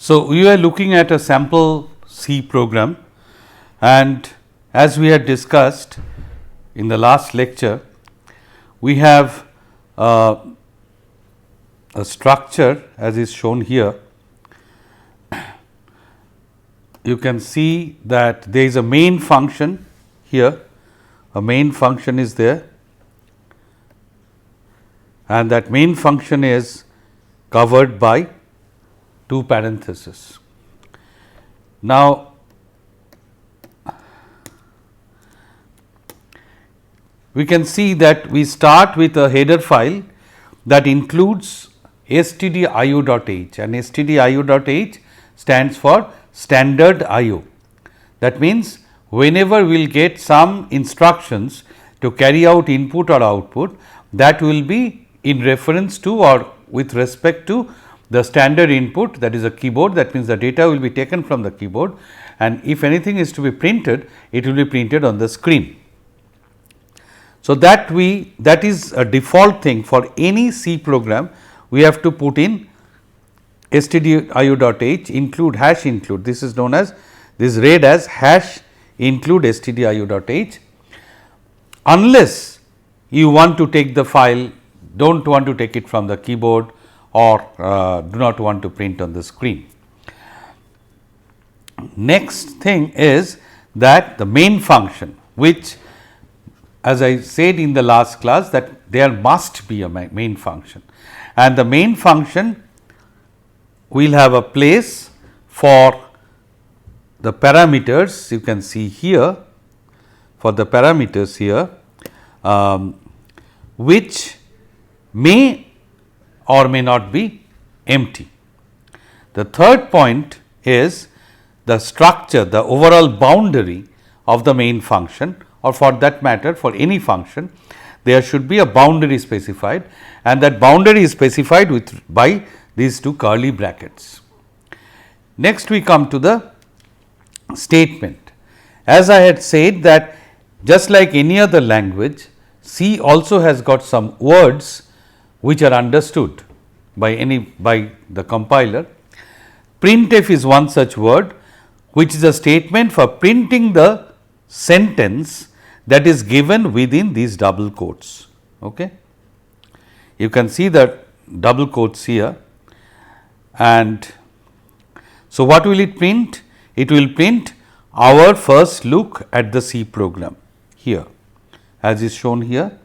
So, we are looking at a sample C program, and as we had discussed in the last lecture, we have a structure as is shown here. You can see that there is a main function here, a main function is there, and that main function is covered by two parentheses. Now, we can see that we start with a header file that includes stdio.h, and stdio.h stands for standard IO. That means, whenever we will get some instructions to carry out input or output, that will be in reference to or with respect to the standard input, that is a keyboard. That means, the data will be taken from the keyboard, and if anything is to be printed, it will be printed on the screen. So, that is a default thing for any C program. We have to put in stdio.h include hash include. This is known as, this is read as hash include stdio.h, unless you want to take the file, do not want to take it from the keyboard, or do not want to print on the screen. Next thing is that the main function, which as I said in the last class, that there must be a main function, and the main function will have a place for the parameters. You can see here for the parameters here, which may or may not be empty. The third point is the structure, the overall boundary of the main function, or for that matter for any function, there should be a boundary specified, and that boundary is specified with by these two curly brackets. Next, we come to the statement. As I had said that just like any other language, C also has got some words which are understood by the compiler. Printf is one such word, which is a statement for printing the sentence that is given within these double quotes. Okay. You can see the double quotes here, and so what will it print? It will print our first look at the C program here, as is shown here,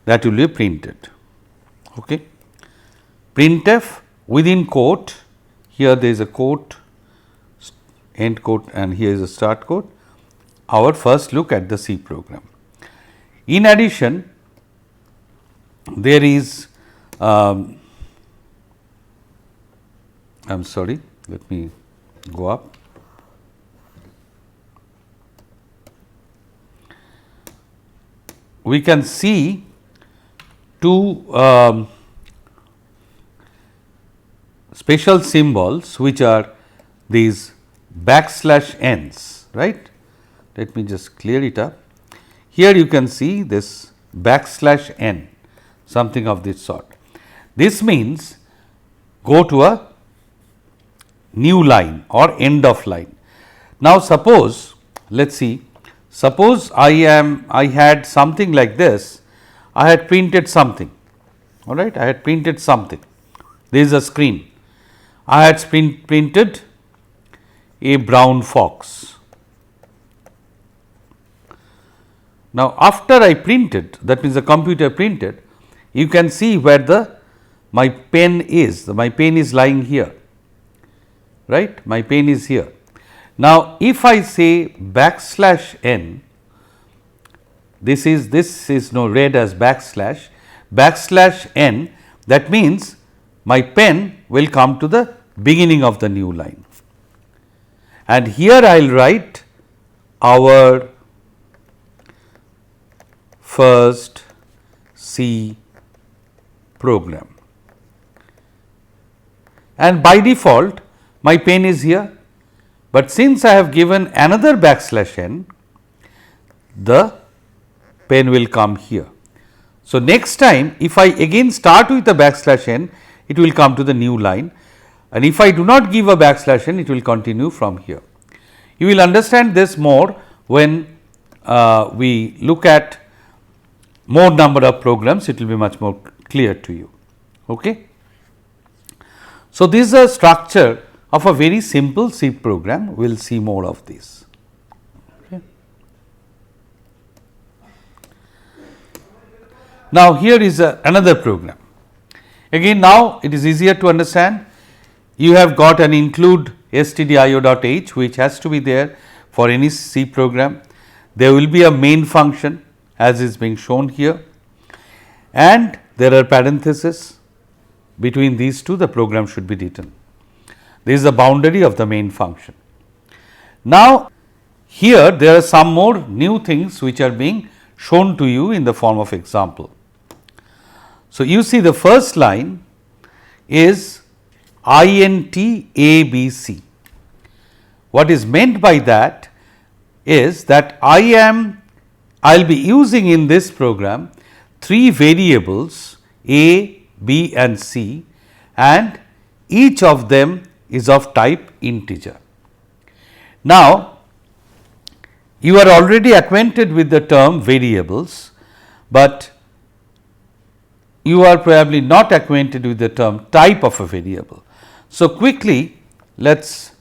that will be printed. Okay. Printf within quote, here there is a quote, end quote, and here is a start quote, our first look at the C program. In addition, there is I am sorry, let me go up. We can see two special symbols, which are these \n's, right. Let me just clear it up. Here you can see this \n, something of this sort. This means go to a new line or end of line. Now, suppose, let us see, suppose I had something like this, I had printed something, all right, I had printed something, there is a screen, I had printed a brown fox. Now, after I printed, that means the computer printed, you can see where my pen is, my pen is lying here, right, my pen is here. Now, if I say \n, this is now read as \n, that means my pen will come to the beginning of the new line, and here I will write our first C program, and by default my pen is here, but since I have given another \n, the pen will come here. So, next time if I again start with the \n, it will come to the new line. and if I do not give a backslash n, it will continue from here. You will understand this more when we look at more number of programs, it will be much more clear to you. Okay. So, this is a structure of a very simple C program, we will see more of this. Okay. Now, here is another program. Again, now it is easier to understand. You have got an include stdio.h, which has to be there for any C program. There will be a main function as is being shown here, and there are parentheses between these two, the program should be written. This is the boundary of the main function. Now, here there are some more new things which are being shown to you in the form of example. So, you see the first line is int ABC. What is meant by that is that I will be using in this program 3 variables A, B and C, and each of them is of type integer. Now, you are already acquainted with the term variables, but you are probably not acquainted with the term type of a variable. So, quickly let us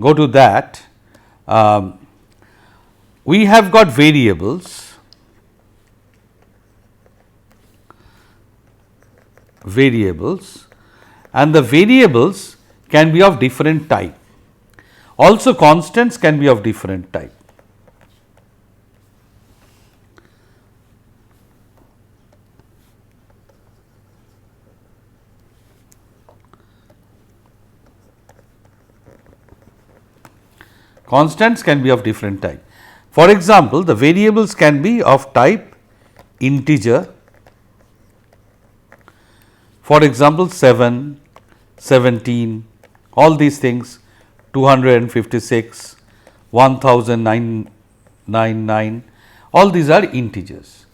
go to that. We have got variables, and the variables can be of different type. Also, constants can be of different type. Constants can be of different type. For example, the variables can be of type integer. For example, 7, 17, all these things, 256, 1999, all these are integers.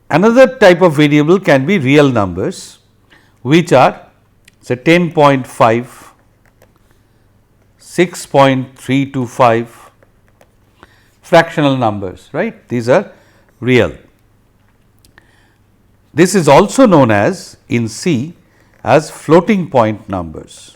Another type of variable can be real numbers, which are say 10.5, 6.325, fractional numbers, right? These are real. This is also known as in C as floating point numbers.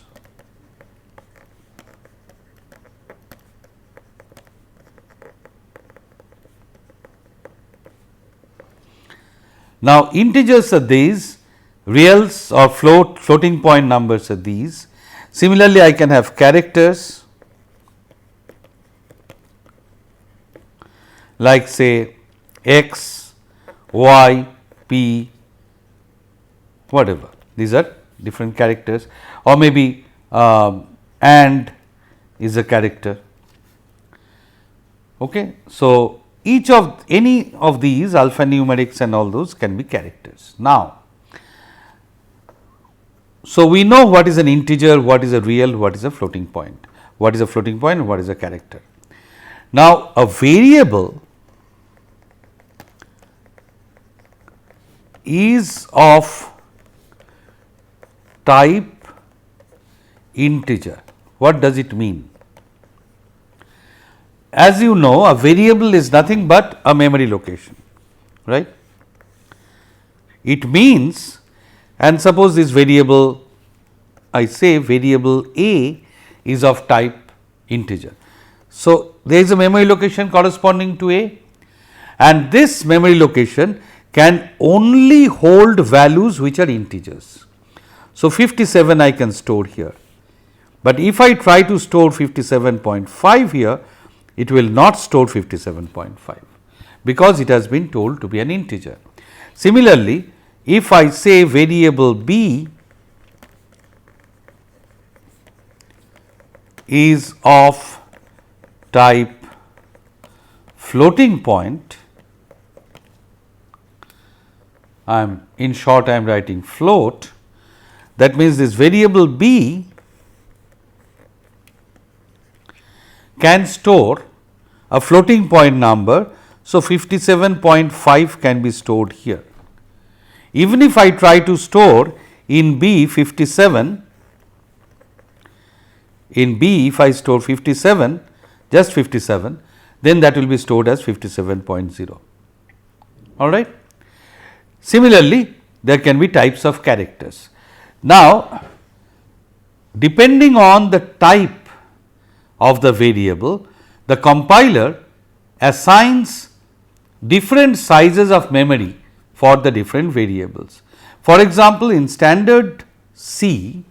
Now, integers are these, reals or floating point numbers are these. Similarly, I can have characters like say x, y, p, whatever, these are different characters, or maybe and is a character. Okay. So, each of any of these alphanumerics and all those can be characters. Now, so we know what is an integer, what is a real, what is a floating point, what is a floating point and what is a character. Now, a variable is of type integer. What does it mean? As you know, a variable is nothing but a memory location, right? It means, and suppose this variable, I say variable A is of type integer. So, there is a memory location corresponding to A, and this memory location can only hold values which are integers. So, 57 I can store here, but if I try to store 57.5 here, it will not store 57.5 because it has been told to be an integer. Similarly, if I say variable B is of type floating point, in short I am writing float, that means this variable B can store a floating point number. So, 57.5 can be stored here. Even if I try to store in B 57, in B, if I store 57, just 57, then that will be stored as 57.0. All right. Similarly, there can be types of characters. Now, depending on the type of the variable, the compiler assigns different sizes of memory for the different variables. For example, in standard C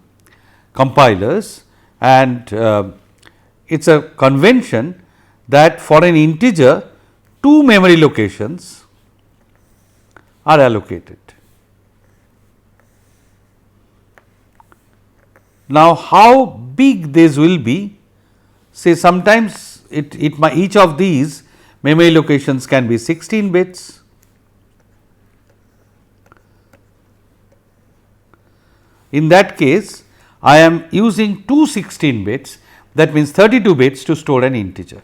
compilers, and it is a convention that for an integer 2 memory locations are allocated. Now, how big this will be, say sometimes each of these memory locations can be 16 bits, in that case I am using two 16 bits, that means 32 bits to store an integer.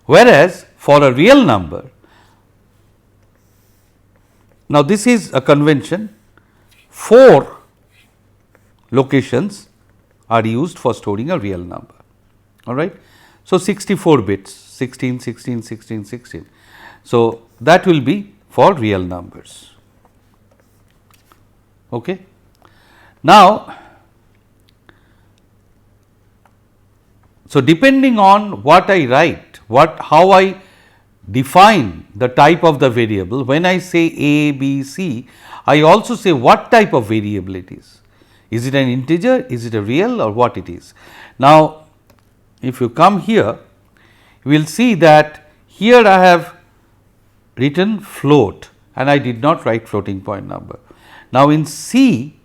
Whereas, for a real number, now this is a convention, 4 locations are used for storing a real number, all right. So, 64 bits, 16, 16, 16, 16. So, that will be for real numbers. Okay. Now, so depending on what I write, how I define the type of the variable, when I say A, B, C, I also say what type of variable it is. Is it an integer, is it a real, or what it is. Now, if you come here, you will see that here I have written float and I did not write floating point number. Now, in C,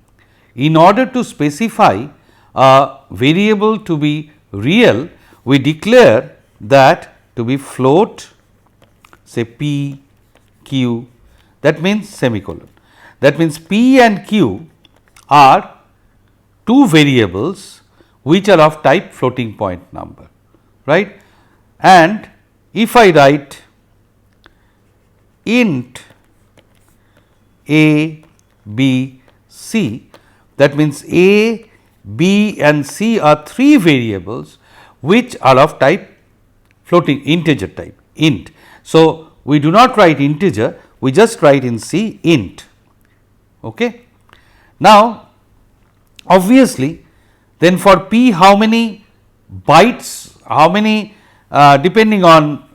in order to specify a variable to be real, we declare that to be float, say P, Q, that means semicolon. That means P and Q are two variables which are of type floating point number, right. And if I write int A, B, C, that means A, B and C are three variables which are of type floating integer type, int. So, we do not write integer, we just write in C int. Okay. Now, obviously, then for P, how many bytes, how many depending on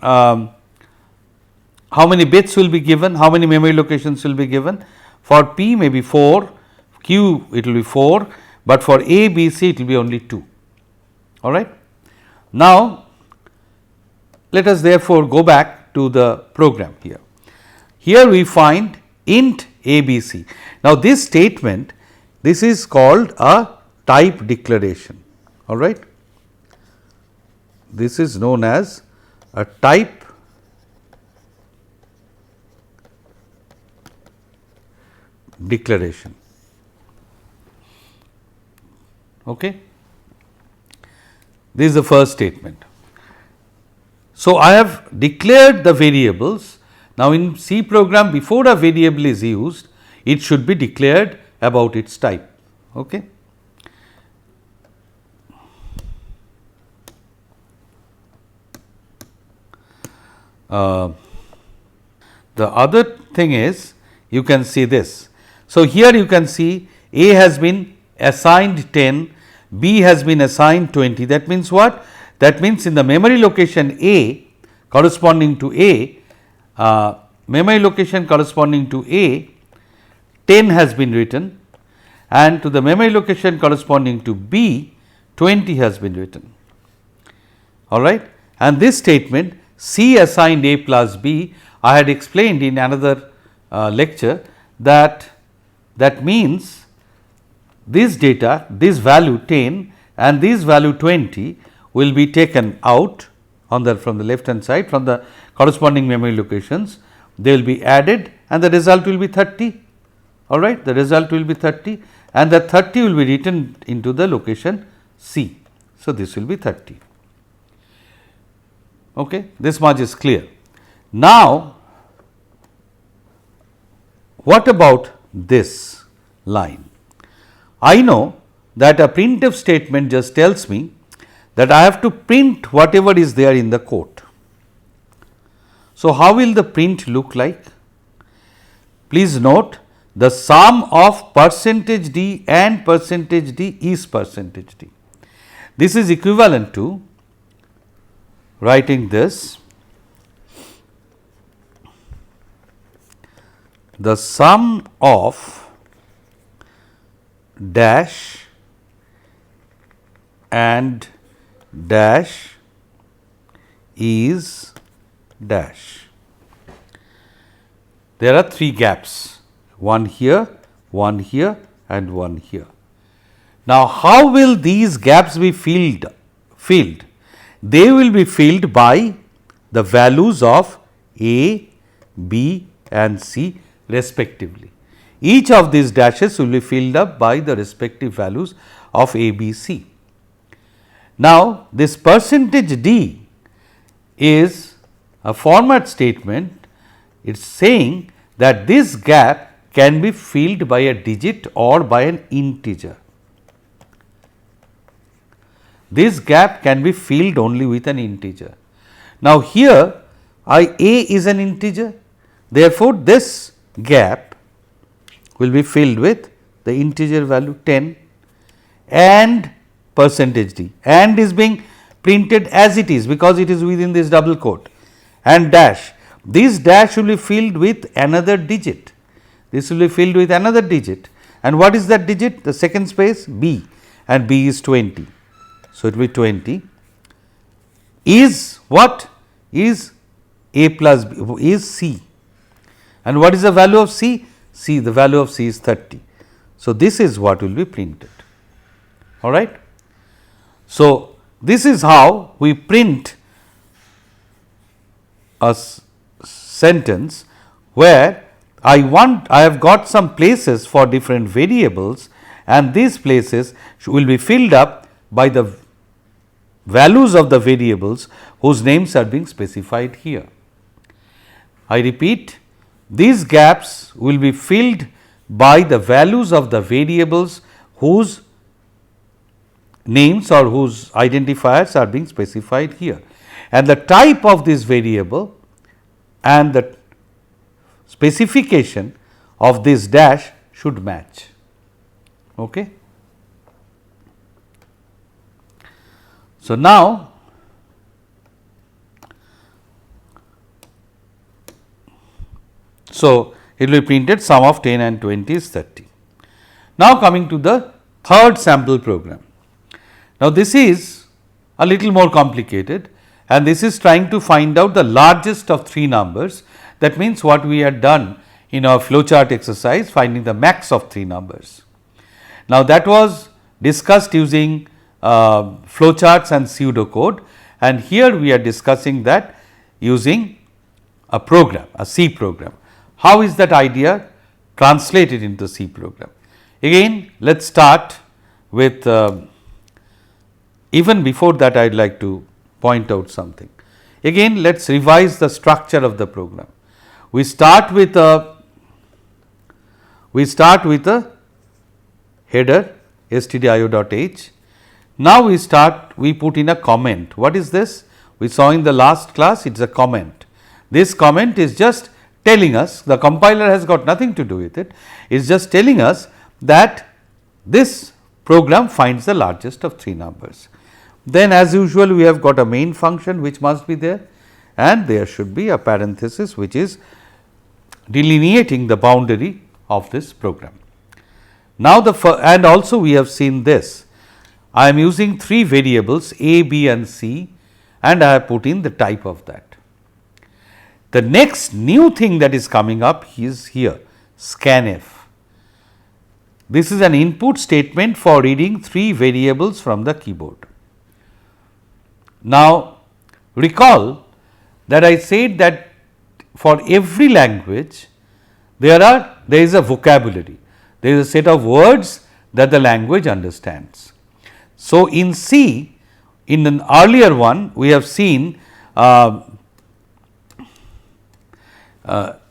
how many bits will be given, how many memory locations will be given. For P may be 4, Q it will be 4, but for A, B, C it will be only 2. All right. Now, let us therefore go back to the program here. Here we find int A, B, C. Now, this statement, this is called a type declaration. All right. This is known as a type declaration. Okay. This is the first statement. So, I have declared the variables. Now, in C program, before a variable is used, it should be declared about its type. Okay. The other thing is, you can see this. So, here you can see A has been assigned 10, B has been assigned 20. That means what? That means in the memory location A corresponding to A, memory location corresponding to A, 10 has been written, and to the memory location corresponding to B, 20 has been written. All right. And this statement, C assigned A plus B, I had explained in another lecture that means this data, this value 10 and this value 20 will be taken out on the from the left hand side from the corresponding memory locations. They will be added and the result will be 30. All right, the result will be 30 and the 30 will be written into the location C. So, this will be 30. Okay, this much is clear. Now, what about this line? I know that a printf statement just tells me that I have to print whatever is there in the code. So, how will the print look like? Please note, the sum of percentage %d and percentage %d is percentage %d. This is equivalent to writing this: the sum of dash and dash is dash. There are 3 gaps, one here, and one here. Now, how will these gaps be filled? They will be filled by the values of A, B and C respectively. Each of these dashes will be filled up by the respective values of A, B, C. Now, this percentage %d is a format statement. It is saying that this gap can be filled by a digit or by an integer. This gap can be filled only with an integer. Now, here A is an integer, therefore, this gap will be filled with the integer value 10 and percentage %d, and is being printed as it is because it is within this double quote, and dash. This dash will be filled with another digit. This will be filled with another digit, and what is that digit? The second space B, and B is 20. So, it will be 20 is what? Is A plus B, is C, and what is the value of C? C, the value of C is 30. So, this is what will be printed, all right. So, this is how we print a sentence where I have got some places for different variables, and these places will be filled up by the values of the variables whose names are being specified here. I repeat, these gaps will be filled by the values of the variables whose names or whose identifiers are being specified here, and the type of this variable and the specification of this dash should match. Okay. So, now it will be printed sum of 10 and 20 is 30. Now, coming to the third sample program. Now, this is a little more complicated, and this is trying to find out the largest of 3 numbers. That means, what we had done in our flowchart exercise, finding the max of 3 numbers. Now, that was discussed using flowcharts and pseudocode, and here we are discussing that using a program, a C program. How is that idea translated into C program? Again, let us start with even before that I would like to point out something. Again, let us revise the structure of the program. We start with a header stdio.h. Now, we put in a comment. What is this? We saw in the last class, it is a comment. This comment is just telling us, the compiler has got nothing to do with it, it is just telling us that this program finds the largest of 3 numbers. Then as usual, we have got a main function which must be there, and there should be a parenthesis which is delineating the boundary of this program. Now, and also we have seen this. I am using 3 variables A, B and C, and I have put in the type of that. The next new thing that is coming up is here, scanf. This is an input statement for reading 3 variables from the keyboard. Now, recall that I said that for every language there is a vocabulary, there is a set of words that the language understands. So, in C, in an earlier one we have seen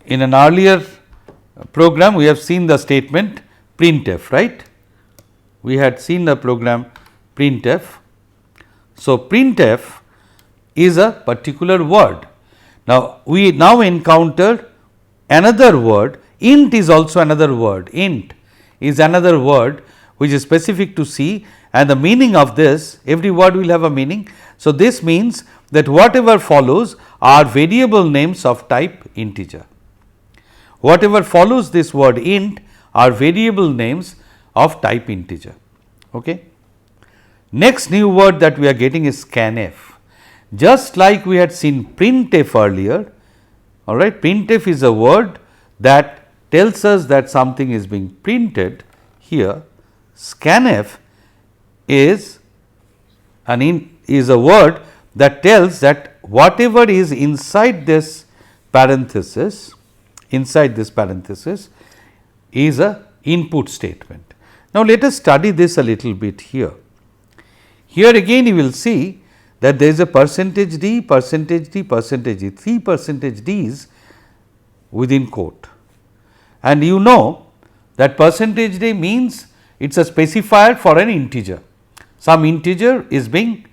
in an earlier program we have seen the statement printf, right. we had seen the program printf. So, printf is a particular word. Now, we now encounter another word, int is also another word, int is another word which is specific to C, and the meaning of this, every word will have a meaning. So, this means that whatever follows are variable names of type integer. Whatever follows this word int are variable names of type integer. Okay. Next new word that we are getting is scanf. Just like we had seen printf earlier, all right, printf is a word that tells us that something is being printed. Here scanf is a word that tells that whatever is inside this parenthesis is a input statement. Now, let us study this a little bit here. Here again you will see that there is a %d, %d, %d, 3 %ds within quote, and you know that %d means it is a specifier for an integer. Some integer is being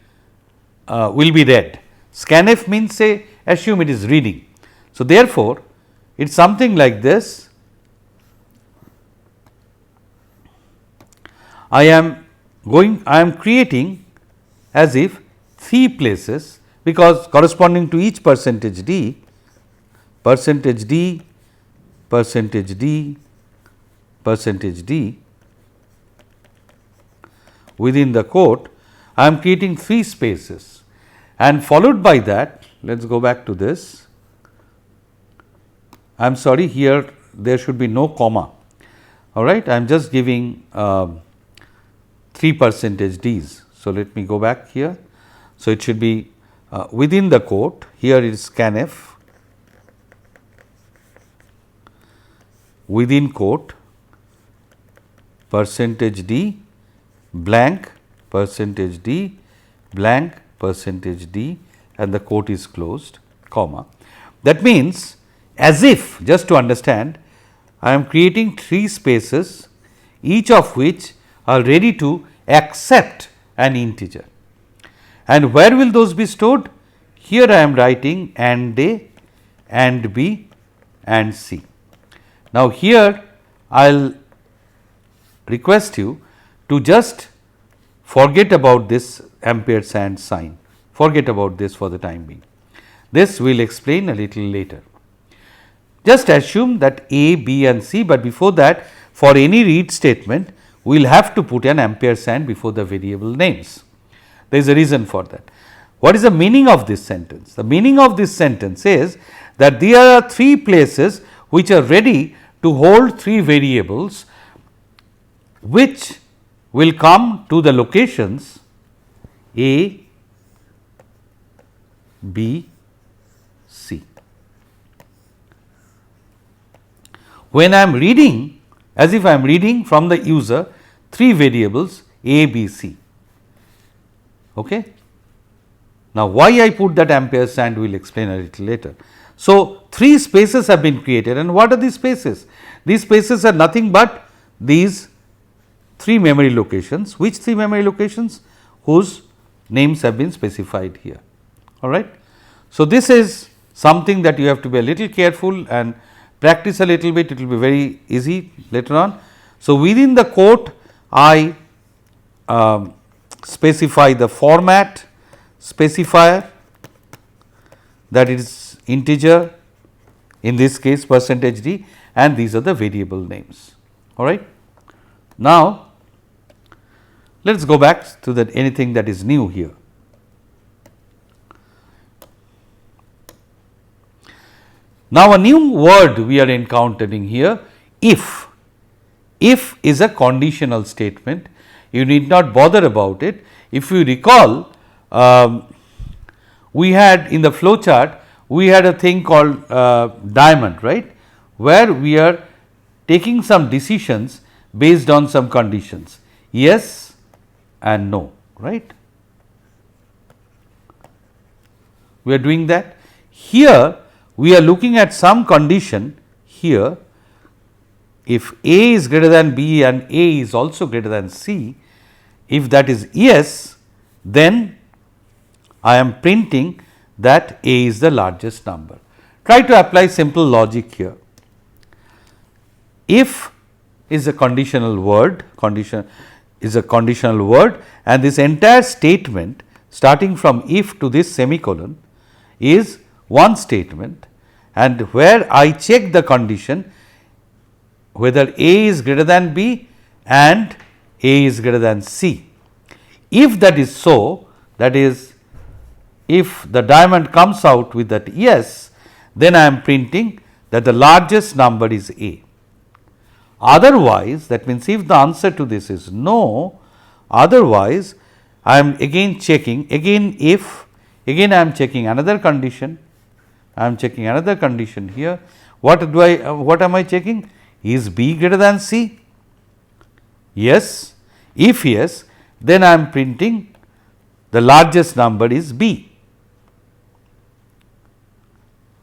will be read. Scanf means, say, assume it is reading. So, therefore, it is something like this. I am creating as if 3 places, because corresponding to each %d, %d, %d, %d within the quote, I am creating 3 spaces, and followed by that, let us go back to this. I am sorry, here there should be no comma, all right. I am just giving 3 %ds. So, let me go back here. So, it should be within the quote, here it is scanf, within quote %d blank %d blank %d, and the quote is closed, comma. That means, as if, just to understand, I am creating 3 spaces, each of which are ready to accept an integer. And where will those be stored? Here I am writing AND A, AND B, and C. Now, here I will request you to just forget about this ampersand sign, forget about this for the time being. This we will explain a little later. Just assume that A, B and C, but before that, for any read statement we will have to put an ampersand before the variable names. There is a reason for that. What is the meaning of this sentence? The meaning of this sentence is that there are 3 places which are ready to hold 3 variables, which will come to the locations A, B, C. When I am reading, as if I am reading from the user 3 variables A, B, C. Okay. Now, why I put that ampersand we will explain a little later. So, 3 spaces have been created, and what are these spaces? These spaces are nothing but these 3 memory locations. Which 3 memory locations? Whose names have been specified here. All right. So, this is something that you have to be a little careful and practice a little bit, it will be very easy later on. So, within the quote I specify the format specifier, that is integer, in this case %d, and these are the variable names. All right. Now, let us go back to the anything that is new here. Now, a new word we are encountering here, if. If is a conditional statement, you need not bother about it. If you recall, we had in the flow chart, we had a thing called diamond, right, where we are taking some decisions based on some conditions, yes and no, right. We are doing that. Here we are looking at some condition here, if A is greater than B and A is also greater than C, if that is yes, then I am printing that A is the largest number. Try to apply simple logic here. If is a conditional word, condition is a conditional word, and this entire statement starting from if to this semicolon is one statement, and where I check the condition whether A is greater than B and A is greater than C. If that is so, that is, if the diamond comes out with that yes, then I am printing that the largest number is A. Otherwise, that means if the answer to this is no, otherwise I am again checking, again if, again I am checking another condition, I am checking another condition here. What am I checking? Is B greater than C? Yes. If yes, then I am printing the largest number is B.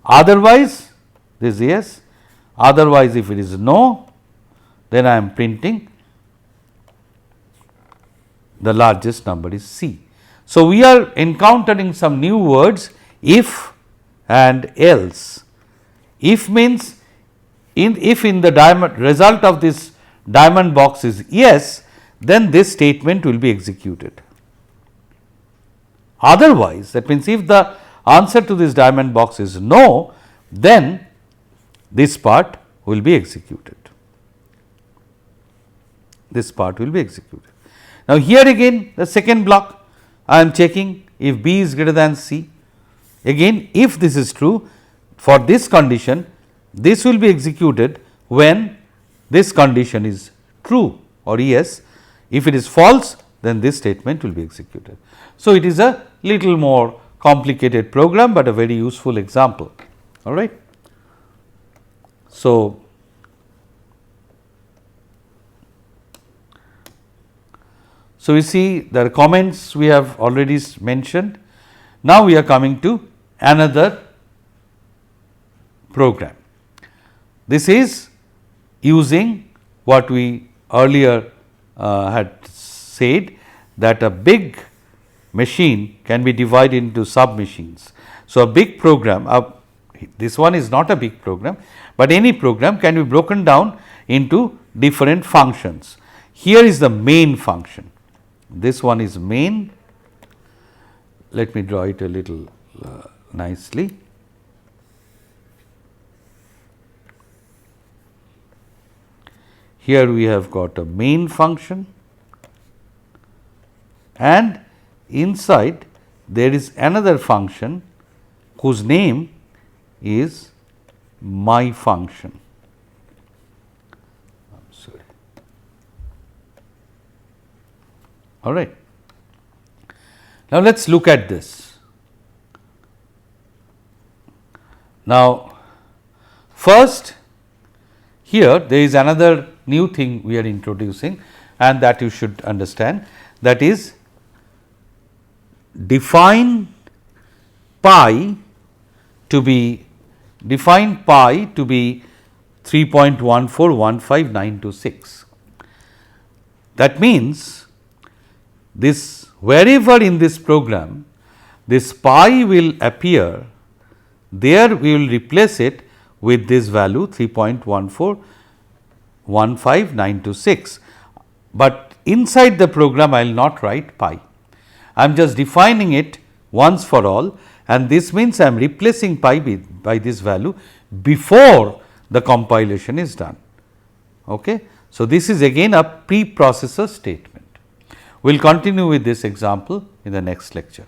Otherwise, this is yes. Otherwise, if it is no, then I am printing the largest number is C. So, we are encountering some new words if and else. If means if in the diamond result of this diamond box is yes, then this statement will be executed. Otherwise, that means if the answer to this diamond box is no, then this part will be executed. This part will be executed. Now, here again the second block I am checking if B is greater than C. Again, if this is true, for this condition, this will be executed when this condition is true or yes. If it is false, then this statement will be executed. So, it is a little more complicated program, but a very useful example. All right. So, you see the comments we have already mentioned. Now, we are coming to another program. This is using what we earlier had said, that a big machine can be divided into sub machines. So, a big program, this one is not a big program, but any program can be broken down into different functions. Here is the main function. This one is main. Let me draw it a little nicely. Here we have got a main function, and inside there is another function whose name is my function. All right. Now, let us look at this. Now, first here there is another new thing we are introducing, and that you should understand, that is define pi to be 3.1415926. That means, this wherever in this program this pi will appear, there we will replace it with this value 3.1415926, but inside the program I will not write pi. I am just defining it once for all, and this means I am replacing pi by this value before the compilation is done. Okay. So, this is again a preprocessor statement. We will continue with this example in the next lecture.